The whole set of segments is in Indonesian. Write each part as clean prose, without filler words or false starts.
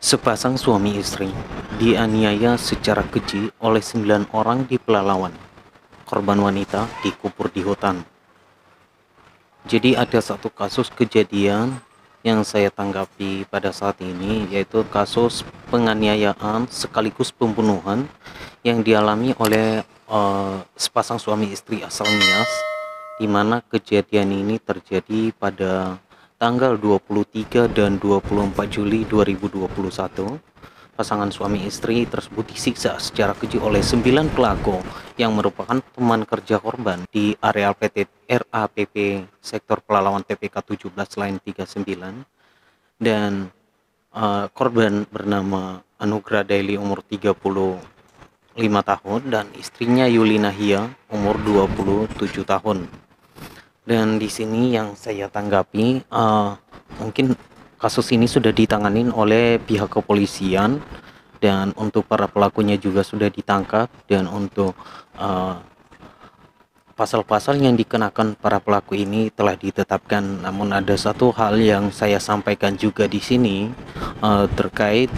Sepasang suami istri dianiaya secara keji oleh 9 orang di Pelalawan. Korban wanita dikubur di hutan. Jadi ada satu kasus kejadian yang saya tanggapi pada saat ini, yaitu kasus penganiayaan sekaligus pembunuhan yang dialami oleh sepasang suami istri asal Nias, di mana kejadian ini terjadi pada tanggal 23 dan 24 Juli 2021. Pasangan suami istri tersebut disiksa secara keji oleh 9 pelaku yang merupakan teman kerja korban di areal PT RAPP Sektor Pelalawan TPK 17 Line 39, dan korban bernama Anugrah Daily umur 35 tahun dan istrinya Yulina Hia umur 27 tahun. Dan di sini yang saya tanggapi, mungkin kasus ini sudah ditangani oleh pihak kepolisian, dan untuk para pelakunya juga sudah ditangkap, dan untuk pasal-pasal yang dikenakan para pelaku ini telah ditetapkan. Namun ada satu hal yang saya sampaikan juga di sini terkait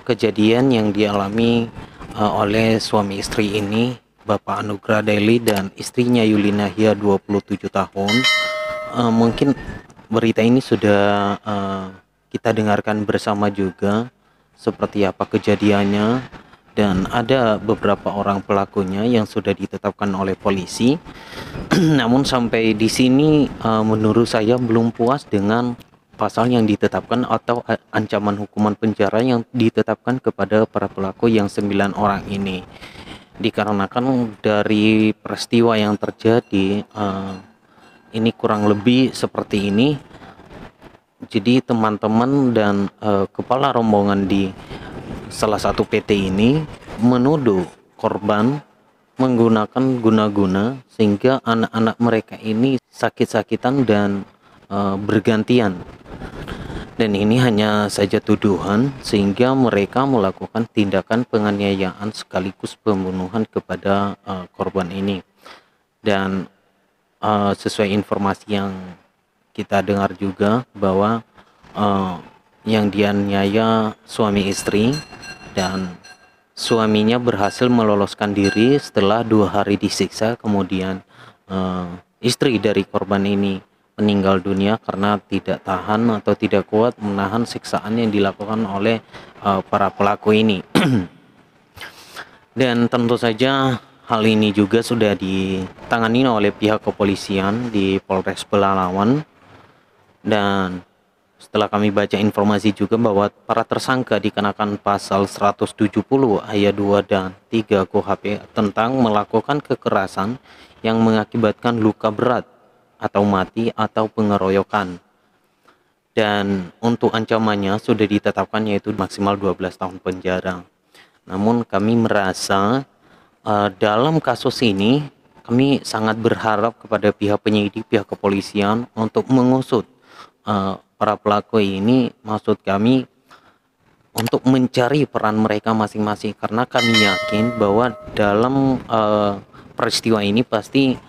kejadian yang dialami oleh suami istri ini, Bapak Anugrah Daily dan istrinya Yulina Hia 27 tahun. Mungkin berita ini sudah kita dengarkan bersama juga seperti apa kejadiannya, dan ada beberapa orang pelakunya yang sudah ditetapkan oleh polisi. Namun sampai di sini menurut saya belum puas dengan pasal yang ditetapkan atau ancaman hukuman penjara yang ditetapkan kepada para pelaku yang 9 orang ini, dikarenakan dari peristiwa yang terjadi ini kurang lebih seperti ini. Jadi teman-teman dan kepala rombongan di salah satu PT ini menuduh korban menggunakan guna-guna sehingga anak-anak mereka ini sakit-sakitan dan bergantian. Dan ini hanya saja tuduhan sehingga mereka melakukan tindakan penganiayaan sekaligus pembunuhan kepada korban ini. Dan sesuai informasi yang kita dengar juga bahwa yang dianiaya suami istri, dan suaminya berhasil meloloskan diri setelah 2 hari disiksa. Kemudian istri dari korban ini meninggal dunia karena tidak tahan atau tidak kuat menahan siksaan yang dilakukan oleh para pelaku ini. Dan tentu saja hal ini juga sudah ditangani oleh pihak kepolisian di Polres Pelalawan. Dan setelah kami baca informasi juga bahwa para tersangka dikenakan pasal 170 ayat 2 dan 3 KUHP tentang melakukan kekerasan yang mengakibatkan luka berat atau mati atau pengeroyokan. Dan untuk ancamannya sudah ditetapkan, yaitu maksimal 12 tahun penjara. Namun kami merasa dalam kasus ini kami sangat berharap kepada pihak penyidik, pihak kepolisian untuk mengusut para pelaku ini, maksud kami untuk mencari peran mereka masing-masing, karena kami yakin bahwa dalam peristiwa ini pasti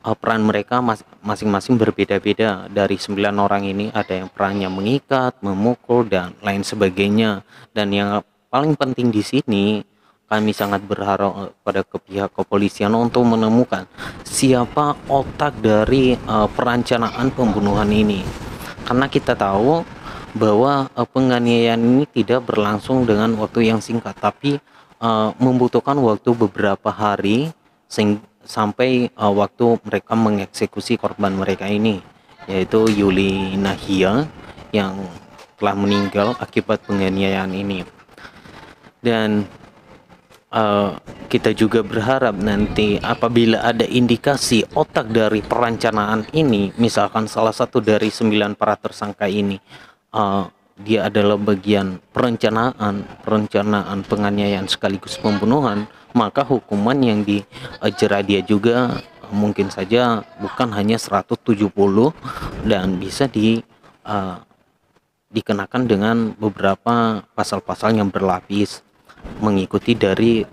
peran mereka masing-masing berbeda-beda. Dari 9 orang ini ada yang perannya mengikat, memukul, dan lain sebagainya. Dan yang paling penting di sini, kami sangat berharap pada pihak kepolisian untuk menemukan siapa otak dari perencanaan pembunuhan ini. Karena kita tahu bahwa penganiayaan ini tidak berlangsung dengan waktu yang singkat, tapi membutuhkan waktu beberapa hari sampai waktu mereka mengeksekusi korban mereka ini, yaitu Yulina Hia yang telah meninggal akibat penganiayaan ini. Dan kita juga berharap nanti apabila ada indikasi otak dari perencanaan ini, misalkan salah satu dari 9 para tersangka ini dia adalah bagian perencanaan penganiayaan sekaligus pembunuhan, maka hukuman yang dijerat dia juga mungkin saja bukan hanya 170 dan bisa dikenakan dengan beberapa pasal-pasal yang berlapis mengikuti dari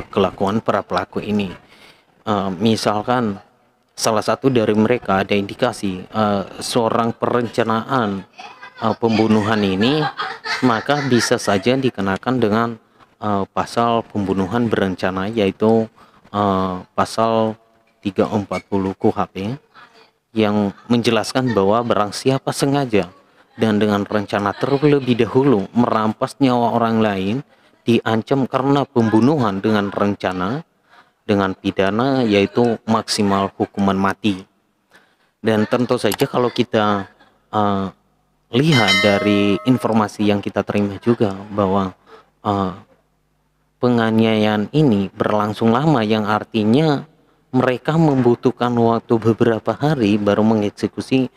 kelakuan para pelaku ini. Misalkan salah satu dari mereka ada indikasi seorang perencanaan pembunuhan ini maka bisa saja dikenakan dengan pasal pembunuhan berencana, yaitu pasal 340 KUHP, yang menjelaskan bahwa barang siapa sengaja dan dengan rencana terlebih dahulu merampas nyawa orang lain diancam karena pembunuhan dengan rencana dengan pidana yaitu maksimal hukuman mati. Dan tentu saja kalau kita uh, lihat dari informasi yang kita terima juga bahwa uh, penganiayaan ini berlangsung lama, yang artinya mereka membutuhkan waktu beberapa hari baru mengeksekusi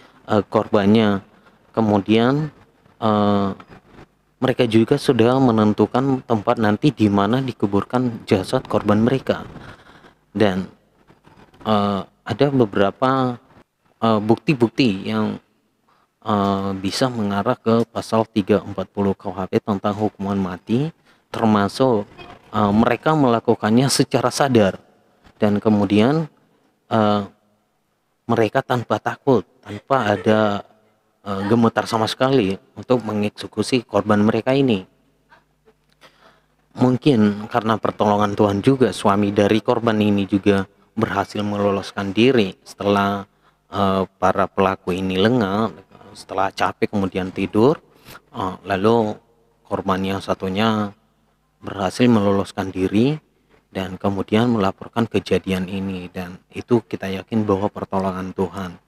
korbannya. Kemudian uh, mereka juga sudah menentukan tempat nanti di mana dikuburkan jasad korban mereka. Dan ada beberapa bukti-bukti yang bisa mengarah ke pasal 340 KUHP tentang hukuman mati, termasuk mereka melakukannya secara sadar dan kemudian mereka tanpa takut, tanpa ada gemetar sama sekali untuk mengeksekusi korban mereka ini. Mungkin karena pertolongan Tuhan juga, suami dari korban ini juga berhasil meloloskan diri setelah para pelaku ini lengah, setelah capek kemudian tidur. Lalu korban yang satunya berhasil meloloskan diri dan kemudian melaporkan kejadian ini, dan itu kita yakin bahwa pertolongan Tuhan.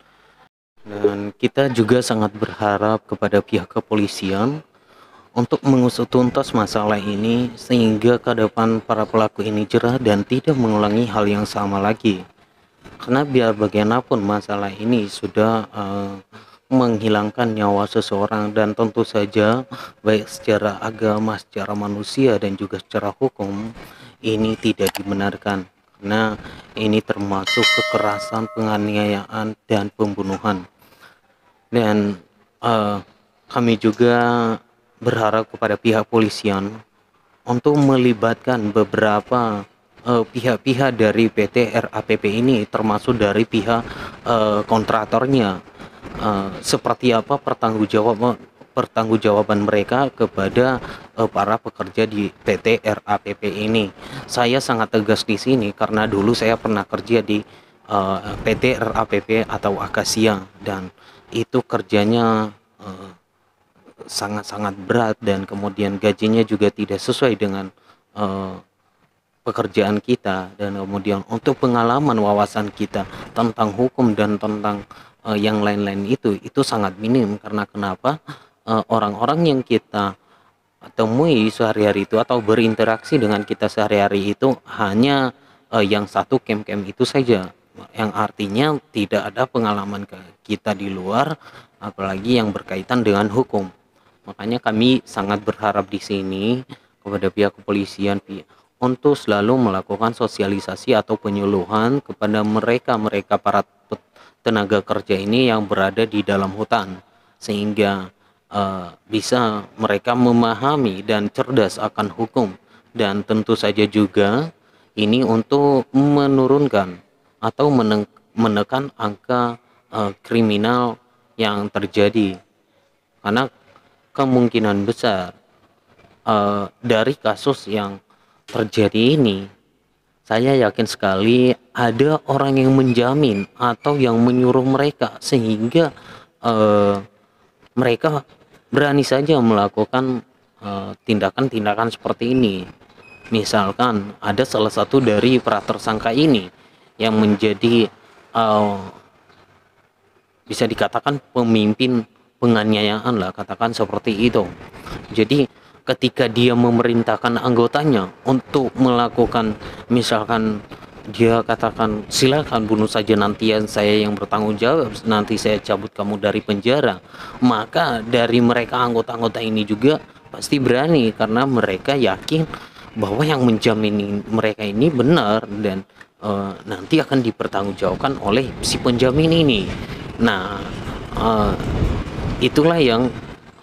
Dan kita juga sangat berharap kepada pihak kepolisian untuk mengusut tuntas masalah ini sehingga ke depan para pelaku ini jerah dan tidak mengulangi hal yang sama lagi. Karena biar bagaimanapun masalah ini sudah menghilangkan nyawa seseorang, dan tentu saja baik secara agama, secara manusia dan juga secara hukum ini tidak dibenarkan, karena ini termasuk kekerasan, penganiayaan dan pembunuhan. Dan kami juga berharap kepada pihak polisian untuk melibatkan beberapa pihak-pihak dari PT RAPP ini, termasuk dari pihak kontraktornya. Seperti apa pertanggungjawaban mereka kepada para pekerja di PT RAPP ini. Saya sangat tegas di sini karena dulu saya pernah kerja di PT RAPP atau Akasia, dan itu kerjanya sangat-sangat berat dan kemudian gajinya juga tidak sesuai dengan pekerjaan kita, dan kemudian untuk pengalaman wawasan kita tentang hukum dan tentang yang lain-lain itu sangat minim. Karena kenapa? Orang-orang yang kita temui sehari-hari itu atau berinteraksi dengan kita sehari-hari itu hanya yang satu camp-camp itu saja, yang artinya tidak ada pengalaman kita di luar, apalagi yang berkaitan dengan hukum. Makanya kami sangat berharap di sini kepada pihak kepolisian untuk selalu melakukan sosialisasi atau penyuluhan kepada mereka para tenaga kerja ini yang berada di dalam hutan, sehingga bisa mereka memahami dan cerdas akan hukum. Dan tentu saja juga ini untuk menurunkan atau menekan angka kriminal yang terjadi, karena kemungkinan besar dari kasus yang terjadi ini, saya yakin sekali ada orang yang menjamin atau yang menyuruh mereka sehingga mereka berani saja melakukan tindakan-tindakan seperti ini. Misalkan ada salah satu dari para tersangka ini yang menjadi bisa dikatakan pemimpin penganiayaan lah, katakan seperti itu. Jadi ketika dia memerintahkan anggotanya untuk melakukan, misalkan dia katakan silakan bunuh saja, nanti saya yang bertanggung jawab, nanti saya cabut kamu dari penjara, maka dari mereka anggota-anggota ini juga pasti berani karena mereka yakin bahwa yang menjamin mereka ini benar dan nanti akan dipertanggungjawabkan oleh si penjamin ini. Nah, itulah yang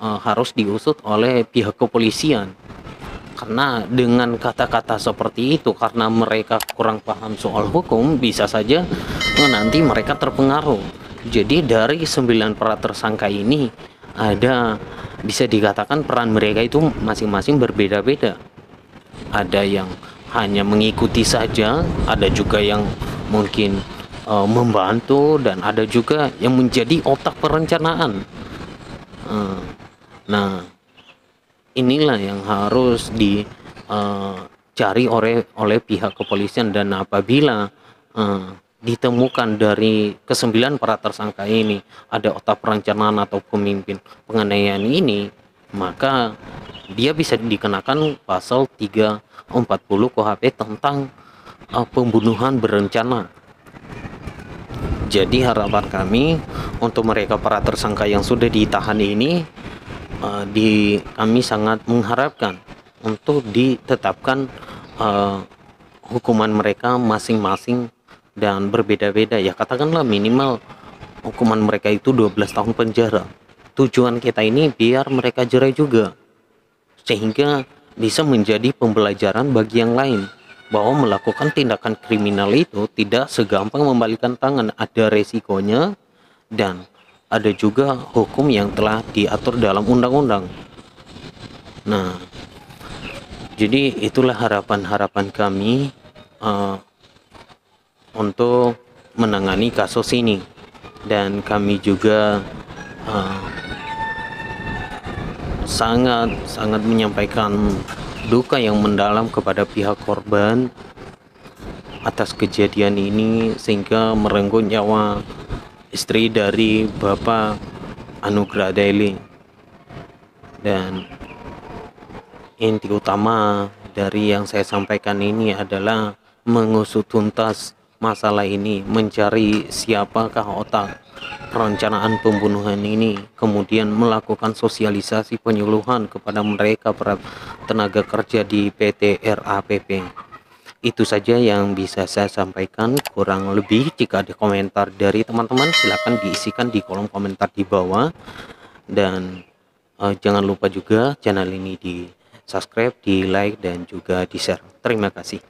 harus diusut oleh pihak kepolisian, karena dengan kata-kata seperti itu, karena mereka kurang paham soal hukum, bisa saja nanti mereka terpengaruh. Jadi dari 9 para tersangka ini ada, bisa dikatakan peran mereka itu masing-masing berbeda-beda. Ada yang hanya mengikuti saja, ada juga yang mungkin membantu, dan ada juga yang menjadi otak perencanaan. Eh, nah, inilah yang harus dicari oleh pihak kepolisian, dan apabila ditemukan dari kesembilan para tersangka ini ada otak perencanaan atau pemimpin penganiayaan ini, maka dia bisa dikenakan pasal 340 KUHP tentang pembunuhan berencana. Jadi harapan kami untuk mereka para tersangka yang sudah ditahan ini, kami sangat mengharapkan untuk ditetapkan hukuman mereka masing-masing dan berbeda-beda, ya katakanlah minimal hukuman mereka itu 12 tahun penjara. Tujuan kita ini biar mereka jerai juga, sehingga bisa menjadi pembelajaran bagi yang lain bahwa melakukan tindakan kriminal itu tidak segampang membalikan tangan, ada resikonya, dan ada juga hukum yang telah diatur dalam undang-undang. Nah, jadi itulah harapan-harapan kami untuk menangani kasus ini, dan kami juga sangat menyampaikan duka yang mendalam kepada pihak korban atas kejadian ini, sehingga merenggut nyawa istri dari Bapak Anugrah Daily. Dan inti utama dari yang saya sampaikan ini adalah mengusut tuntas masalah ini, mencari siapakah otak perencanaan pembunuhan ini, kemudian melakukan sosialisasi penyuluhan kepada mereka para tenaga kerja di PT RAPP. Itu saja yang bisa saya sampaikan. Kurang lebih jika ada komentar dari teman-teman, silahkan diisikan di kolom komentar di bawah. Dan jangan lupa juga channel ini di subscribe, di like, dan juga di share. Terima kasih.